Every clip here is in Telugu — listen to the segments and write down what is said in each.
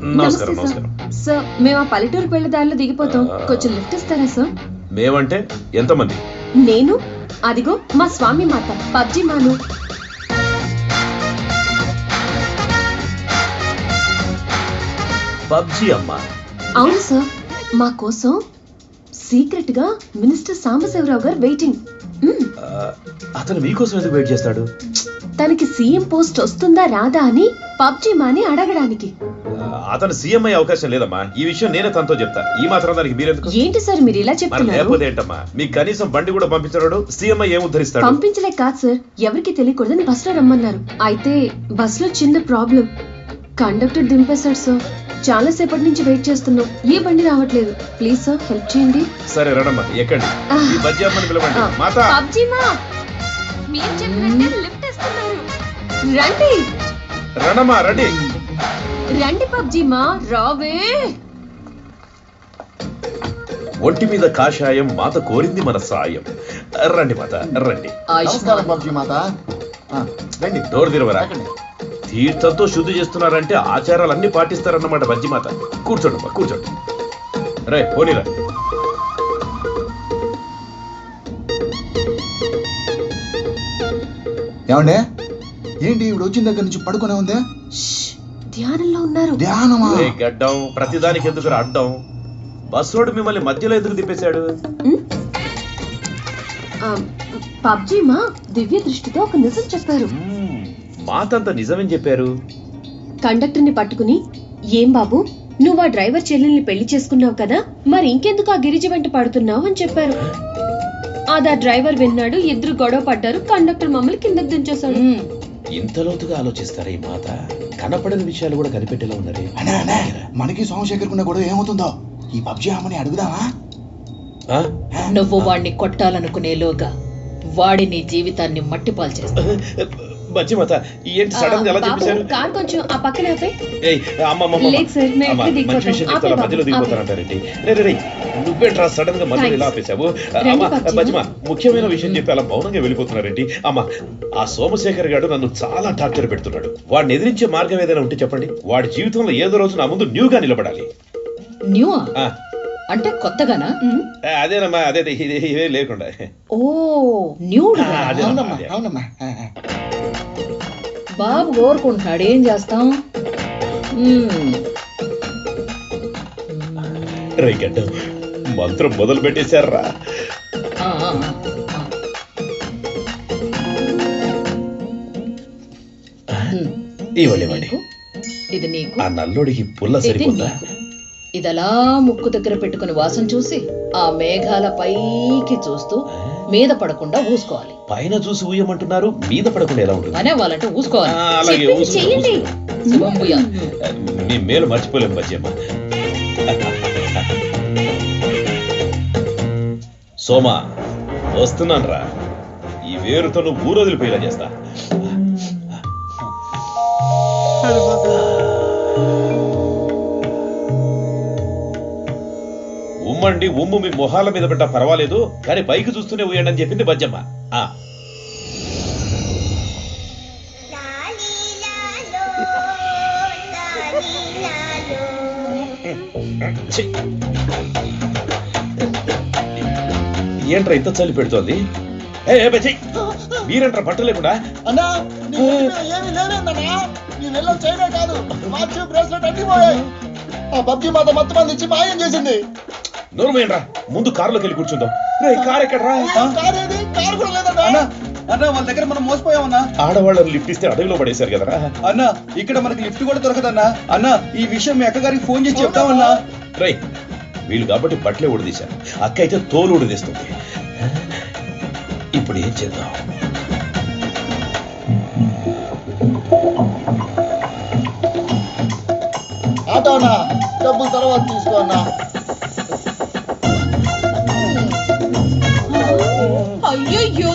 నమస్తే సార్. సార్ మేము ఆ పల్లెటూరుకి వెళ్ళే దారిలో దిగిపోతాం, కొంచెం లిఫ్ట్ ఇస్తారా సార్? మేమంటే ఎంతమంది? నేను, అదిగో మా స్వామి మాత పబ్జి మాను. పబ్జి అమ్మా? అవును సార్, మా కోసం సీక్రెట్ గా మినిస్టర్ సాంబశివరావు గారు వెయిటింగ్. అతను మీకోసం ఎందుకు వెయిట్ చేస్తాడు? తనకి సీఎం పోస్ట్ వస్తుందా రాదా అని పబ్జి మాని అడగడానికి. అతను సీఎం అయ్యే అవకాశం లేదమ్మా. ఈ విషయం నేనే తనతో చెప్తా. ఈ మాత్రం దానికి మీరెందుకు? ఏంటి సార్ మీరు ఇలా చెప్తున్నారు? లేకపోతే ఏంటమ్మా, మీకు కనీసం బండి కూడా పంపించాడు. సీఎం ఏం ఉద్ధరిస్తాడు? పంపించలే కాదు సార్, ఎవరికి తెలియకూడదని బస్ లో రమ్మన్నారు. అయితే బస్ లో చిన్న ప్రాబ్లం, కండక్టర్ దింపేశాడు సార్. చాలా సేపటి నుంచి వెయిట్ చేస్తున్నాం, ఏ బండి రావట్లేదు. ప్లీజ్ సార్ హెల్ప్ చేయండి. సరే రడమ్మా, ఎక్కండి. ఈ బజ్జీ అమ్మని పిలవండి. మాత, పబ్జి మా మీరు చెప్పినట్టే లిఫ్ట్ ఇస్తున్నారు. రండి రణమ్మా, రండి రండి పబ్జి మా, రావే. ఒంటి మీద కాషాయం, మాత కోరింది మన సాయం. రండి మాత, రండి. పబ్జి మాత, రండి. డోర్ తెరవరా. తీర్థంతో శుద్ధి చేస్తున్నారంటే ఆచారాలన్నీ పాటిస్తారన్నమాట బజ్జి మాత. కూర్చోండి అమ్మా, కూర్చోండి. రే పోనీరా. ఏమండే, ఏంటి ఇప్పుడు వచ్చిన దగ్గర నుంచి పడుకునే ఉందే? ధ్యానంలో ఉన్నారు. ధ్యానమా? గడ్డం ప్రతిదానికి ఎందుకు అడ్డం? బస్ రోడ్డు మిమ్మల్ని మధ్యలో ఎందుకు తిప్పేశాడు? పబ్జి మా దివ్య దృష్టితో ఒక నిజం చెప్పారు. మాతంత నిజమేం చెప్పారు? కండక్టర్ ని పట్టుకుని, ఏం బాబు నువ్వు ఆ డ్రైవర్ చెల్లెల్ని పెళ్లి చేసుకున్నావు కదా, మరి ఇంకెందుకు ఆ గిరిజ వెంట పడుతున్నావు అని చెప్పారు. అదా డ్రైవర్ విన్నాడు, ఇద్దరు గొడవ పడ్డారు, కండక్టర్ మమ్మల్ని కిందకి దించేశాడు. ఇంత లోతుగా ఆలోచిస్తారా ఈ మాత? కనపడని విషయాలు కూడా కనిపెట్టేలా ఉన్నారే. మనకి సోమశేఖర్ కున్న గొడవ ఏమవుతుందో ఈ పబ్జి అమ్మని అడుగుదామా? నువ్వు వాడిని కొట్టాలనుకునేలోగా వాడి నీ జీవితాన్ని మట్టిపాలు చేస్తా. బజ్జి మాత, ఏంటి సడన్ గా ఎలా చెప్పేశారు? కార్ కొంచెం ఆ పక్కన ఆపే. లేదు సార్, మంచి విషయం చెప్తారా, మధ్యలో దిగిపోతానంటారేంటి? రే నువ్వేంట్రా సడన్ గా మధ్యలో ఇలా ఆపేశావు? బజ్జిమా, ముఖ్యమైన విషయం చెప్పి అలా మౌనంగా వెళ్ళిపోతున్నారేంటి? అమ్మా, ఆ సోమశేఖర్ గారు నన్ను చాలా టార్చర్ పెడుతున్నాడు. వాడిని ఎదిరించే మార్గం ఏదైనా ఉంటే చెప్పండి. వాడి జీవితంలో ఏదో రోజు నా ముందు న్యూగా నిలబడాలి. న్యూ అంటే కొత్తగానా? అదేనమ్మా, అదే ఇదే లేకుండా. ఓ న్యూ. అవునమ్మా. బాబు కోరుకుంటున్నాడు, ఏం చేస్తాం? రే గడ్డం, మంత్రం మొదలు పెట్టేశారా? ఇవ్వండి. ఇది నీకు. ఆ నల్లోడికి పుల్ల సరిపోతా? ఇదలా ముక్కు దగ్గర పెట్టుకుని వాసన చూసి ఆ మేఘాల పైకి చూస్తూ మీద పడకుండా ఊసుకోవాలి. పైన చూసి ఊయమంటున్నారు, మీద పడకుండా ఎలా ఉంటుంది? అనే వాళ్ళంటే ఊసుకోవాలి. అలాగే మీ మేలు మర్చిపోలేము బజ్జమ్మ. సోమా, వస్తున్నాను రా. ఈ వేరుతో నువ్వు ఊరొదిలిపోయేలా చేస్తా. ఉమ్మండి, ఉమ్ము మీ మొహాల మీద పెట్టా పర్వాలేదు, కానీ పైకి చూస్తూనే ఊయండి అని చెప్పింది బజ్జమ్మ. ఏంట్రా ఇంత చలి పెడుతోంది? మీరేంట్రా బట్ట లేకుండా? పబ్జి మాత మొత్తం మంది ఇచ్చి మాయం చేసింది. నోరుమేంట్రా, ముందు కారులోకి వెళ్ళి కూర్చుందాం. కార్ ఎక్కడరా? అన్న వాళ్ళ దగ్గర మనం మోసపోయామన్నా. ఆడవాళ్ళని లిఫ్ట్ ఇస్తే అడవిలో పడేశారు కదరా అన్న. ఇక్కడ మనకి లిఫ్ట్ కూడా దొరకదన్నా. అన్న ఈ విషయం మీ అక్కగారికి ఫోన్ చేసి చెప్తామన్నా. రై, వీళ్ళు కాబట్టి బట్టలే ఉడదీశారు, అక్క అయితే తోలు ఉడదీస్తుంది. ఇప్పుడు ఏం చేద్దాం? ఆటోనా, డబ్బులు తర్వాత తీసుకోన్నా. అయ్యయ్యో,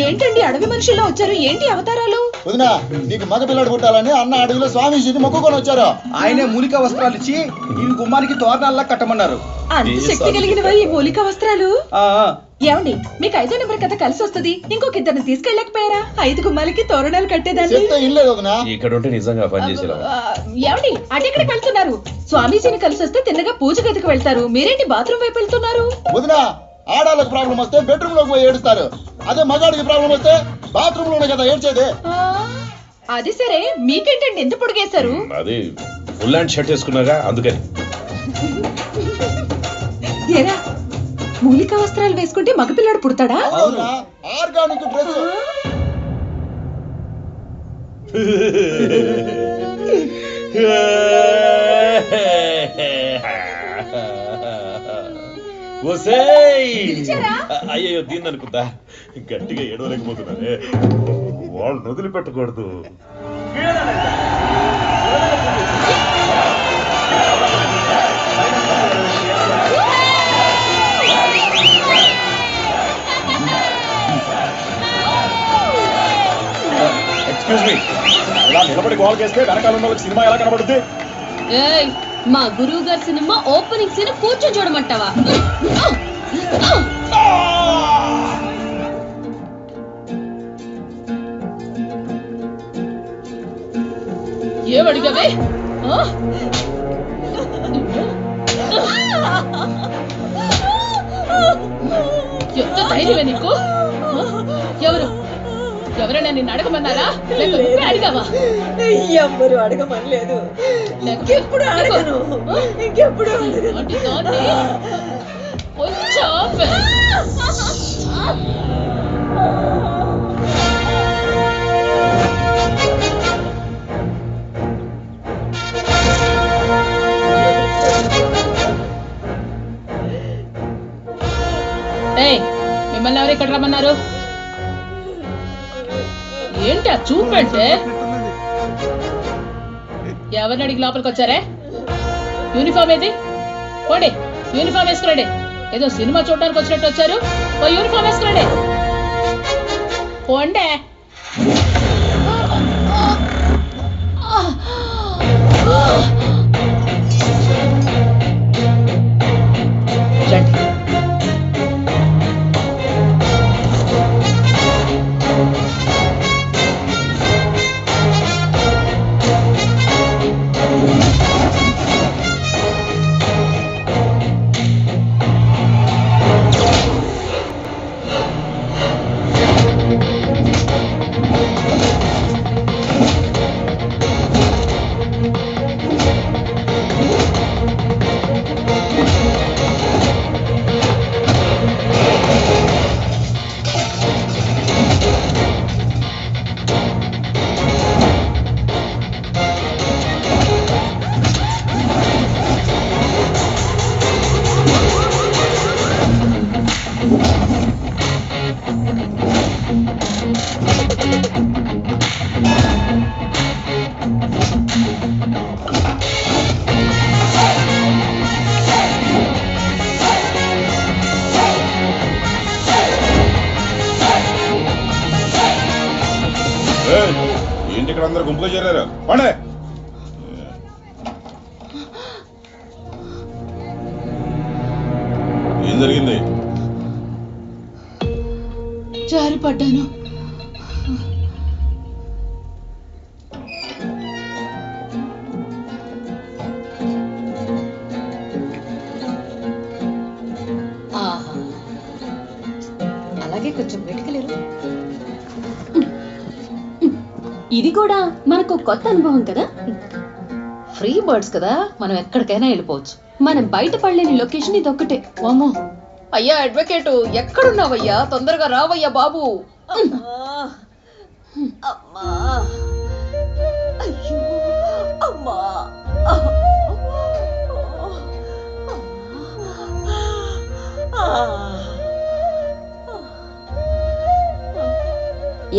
ఏంటండి అడవి మనుషుల్లో వచ్చారు? ఏంటి అవతారాలు? వదినా, నీకు మగ పిల్లడు పుట్టాలని అన్న అడవిలో స్వామీజీని మొక్కుకొని వచ్చారు. ఆయనే మూలిక వస్త్రాలు ఇచ్చి ఈ గుమ్మానికి తోరణాల్లా కట్టమన్నారు. అంత శక్తి కలిగినవా ఈ మూలిక వస్త్రాలు? ఏమండి మీకు 5వ నెంబర్ కథ కలిసి వస్తుంది. ఇంకొక ఇద్దరిని తీసుకెళ్ళకపోయారా? 5 గుమ్మాలకి తోరణాలు కట్టేదాన్ని. ఇక్కడ ఉంటే నిజంగా పని చేసేలా ఏమండి అటెక్కడికి వెళ్తున్నారు? స్వామీజీని కలిసి వస్తే తిన్నగా పూజ గదికి వెళ్తారు. మీరేంటి బాత్రూమ్ వైపు వెళ్తున్నారు? వదినా, ఆడాళ్ళకి ప్రాబ్లం వస్తే బెడ్రూమ్ లోకి పోయి ఏడుస్తారు. అదే మగాడికి ప్రాబ్లం వస్తే బాత్రూమ్ లోనే కదా ఏడ్చేది. అది సరే, మీకేంటండి ఎంత పొడిగేశారు? అది ఫుల్ హ్యాండ్ షర్ట్ వేసుకున్నాగా అందుకని. ఏరా, మూలికా వస్త్రాలు వేసుకుంటే మగపిల్లాడు పుడతాడా? అవునా, ఆర్గానిక్ డ్రెస్. అయ్యో దీన్ని అనుకుందా, గట్టిగా ఏడవలేకపోతున్నానే. వాళ్ళు వదిలిపెట్టకూడదు. ఎక్స్క్యూజ్ మీ, ఇలా నిలబడి గోల్ చేస్తే వెనకాల ఉన్న వాళ్ళకి సినిమా ఎలా కనబడుతుంది? ఏయ్, మా గురువు గారి సినిమా ఓపెనింగ్ సీన్ కూర్చొని చూడమంటావా? ఏమడిగావే? ఎంత ధైర్యమే నీకు? ఎవరైనా నిన్ను అడగమన్నారా? లేక నువ్వే అడిగావా? ఎవ్వరు అడగమనలేదు. ఇంకెప్పుడు అడగను. ఇంకెప్పుడు మిమ్మల్ని ఎవరు ఇక్కడ రమ్మన్నారు? ఏంటి ఆ చూపంటే? ఎవరిని అడిగి లోపలికి వచ్చారే? యూనిఫామ్ ఏది? పోండి, యూనిఫామ్ వేసుకురండి. ఏదో సినిమా చూడడానికి వచ్చినట్టు వచ్చారు. ఓ యూనిఫామ్ వేసుకురండి, పోండే. రండి. ఏంటి ఇక్కడ అందరు గుంపుగా చేరారు? పండే. ఏం జరిగింది? జారి పడ్డాను. అలాగే కొంచెం వెతకలేరు. ఇది కూడా మనకు కొత్త అనుభవం కదా. ఫ్రీ బర్డ్స్ కదా, మనం ఎక్కడికైనా వెళ్ళిపోవచ్చు. మనం బయట పడలేని లొకేషన్ ఇది ఒక్కటే. వామ్మో, అయ్యా అడ్వకేటు, ఎక్కడున్నావయ్యా? తొందరగా రావయ్యా బాబు. అమ్మా, అయ్యో అమ్మా,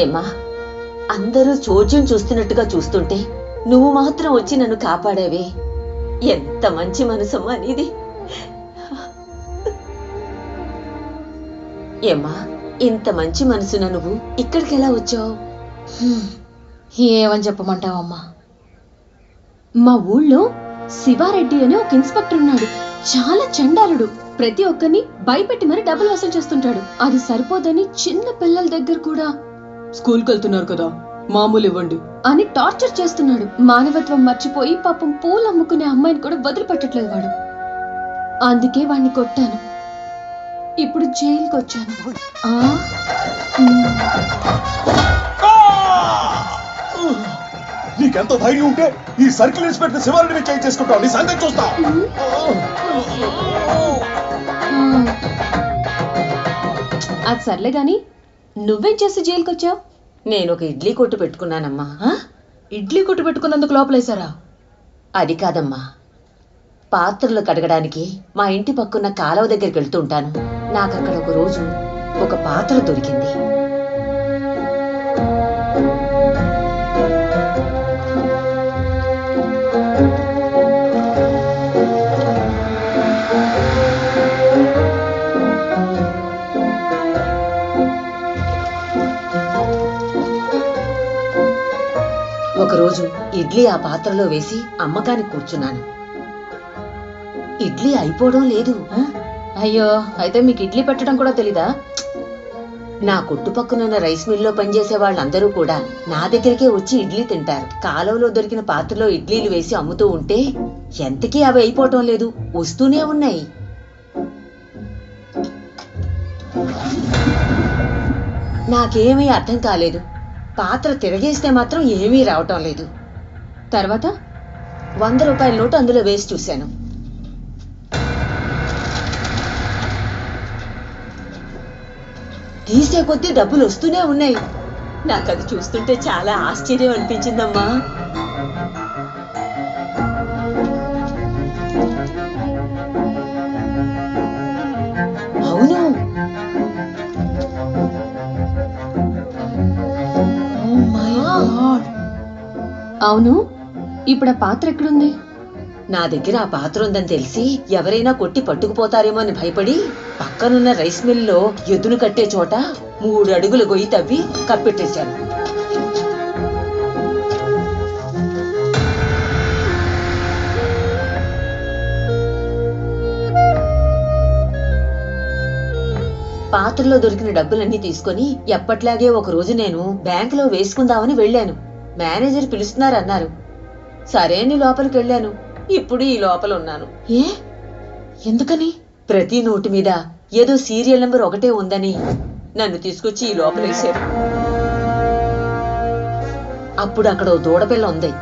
ఏమా, అందరూ చోద్యం చూస్తున్నట్టుగా చూస్తుంటే నువ్వు మాత్రం వచ్చి నన్ను కాపాడావే. ఎంత మంచి మనసమ్మా నీది. ఏమ్మా, ఇంత మంచి మనసున నువ్వు ఇక్కడికి ఎలా వచ్చావు? ఏమని చెప్పమంటావమ్మా? మా ఊళ్ళో శివారెడ్డి అని ఒక ఇన్స్పెక్టర్ ఉన్నాడు. చాలా చండాలుడు. ప్రతి ఒక్కరిని భయపెట్టి మరి డబ్బులు వసూలు చేస్తుంటాడు. అది సరిపోదని చిన్న పిల్లల దగ్గర కూడా స్కూల్కి వెళ్తున్నారు కదా, మామూలు ఇవ్వండి అని టార్చర్ చేస్తున్నాడు. మానవత్వం మర్చిపోయి పాపం పూలు అమ్ముకునే అమ్మాయిని కూడా వదిలిపెట్టట్లేదు వాడు. అందుకే వాణ్ణి కొట్టాను. ఇప్పుడు జైలుకి వచ్చాను. నీకెంత ధైర్యం ఉంటే ఈ సర్కిల్ ఇన్స్పెక్టర్ శివారెడ్డిని చేంజ్ చేసుకుంటావు. నీ సంగతి చూస్తా. అది సర్లే గాని నువ్వేం చేసి జైలుకి వచ్చావు? నేను ఒక ఇడ్లీ కొట్టు పెట్టుకున్నానమ్మా. ఇడ్లీ కొట్టు పెట్టుకున్నందుకు లోపలేశారా? అది కాదమ్మా, పాత్రలు కడగడానికి మా ఇంటి పక్కన కాలువ దగ్గరికి వెళ్తుంటాను. నాకు అక్కడ ఒక రోజు ఒక పాత్ర దొరికింది. ఒకరోజు ఇడ్లీ ఆ పాత్రలో వేసి అమ్మకానికి కూర్చున్నాను. ఇడ్లీ అయిపోవడం లేదు. అయ్యో, అయితే మీకు ఇడ్లీ పెట్టడం కూడా తెలీదా? నా కొట్టు పక్కనున్న రైస్ మిల్లో పనిచేసే వాళ్ళందరూ కూడా నా దగ్గరికే వచ్చి ఇడ్లీ తింటారు. కాలువలో దొరికిన పాత్రలో ఇడ్లీలు వేసి అమ్ముతూ ఉంటే ఎంతకీ అవి అయిపోవటం లేదు, వస్తూనే ఉన్నాయి. నాకేమీ అర్థం కాలేదు. పాత్ర తిరగేస్తే మాత్రం ఏమీ రావటం లేదు. తర్వాత 100 రూపాయల నోటు అందులో వేసి చూశాను. తీసే కొద్దీ డబ్బులు వస్తూనే ఉన్నాయి. నాకు అది చూస్తుంటే చాలా ఆశ్చర్యం అనిపించిందమ్మా. అవును, అవును, ఇప్పుడు ఆ పాత్ర ఎక్కడుంది? నా దగ్గర ఆ పాత్ర ఉందని తెలిసి ఎవరైనా కొట్టి పట్టుకుపోతారేమో అని భయపడి పక్కనున్న రైస్ మిల్లో ఎద్దును కట్టే చోట 3 అడుగుల గొయ్యి తవ్వి కప్పెట్టేశాను. పాత్రలో దొరికిన డబ్బులన్నీ తీసుకొని ఎప్పట్లాగే ఒక రోజు నేను బ్యాంకులో వేసుకుందామని వెళ్ళాను. మేనేజర్ పిలుస్తున్నారన్నారు. సరే అని లోపలికి వెళ్ళాను. ఇప్పుడు ఈ లోపల ఉన్నాను. ఏ, ఎందుకని? ప్రతి నోటు మీద ఏదో సీరియల్ నెంబర్ 1 ఉందని నన్ను తీసుకొచ్చి ఈ లోపలేశారు. అప్పుడు అక్కడ ఓ దూడపిల్ల ఉంది.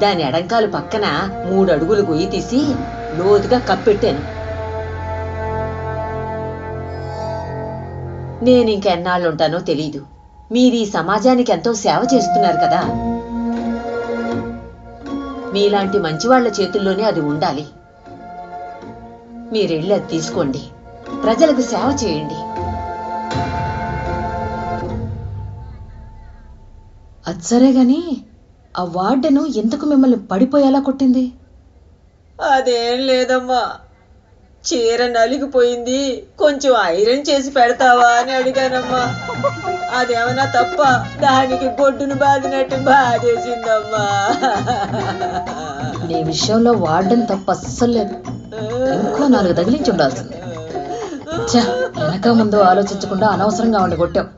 దాని ఎడంకాలు పక్కన 3 అడుగులు గొయ్యి తీసి లోతుగా కప్పెట్టాను. నేను ఇంకెన్నాళ్ళుంటానో తెలీదు. మీరు ఈ సమాజానికి ఎంతో సేవ చేస్తున్నారు కదా, మీలాంటి మంచివాళ్ల చేతుల్లోనే అది ఉండాలి. మీరెళ్ళి అది తీసుకోండి, ప్రజలకు సేవ చేయండి. అది సరే గాని ఆ వార్డెను ఎందుకు మిమ్మల్ని పడిపోయేలా కొట్టింది? అదేం లేదమ్మా, చీర నలిగిపోయింది, కొంచెం ఐరన్ చేసి పెడతావా అని అడిగానమ్మా. అదేమన్నా తప్ప? దానికి బొడ్డును బాదినట్టు బాధేసిందమ్మా. నీ విషయంలో వార్డెన్ తప్ప అస్సలు లేదు. ఇంకో 4 తగిలించి ఉండాల్సింది. వెనక ముందు ఆలోచించకుండా అనవసరంగా ఉండి కొట్టావు.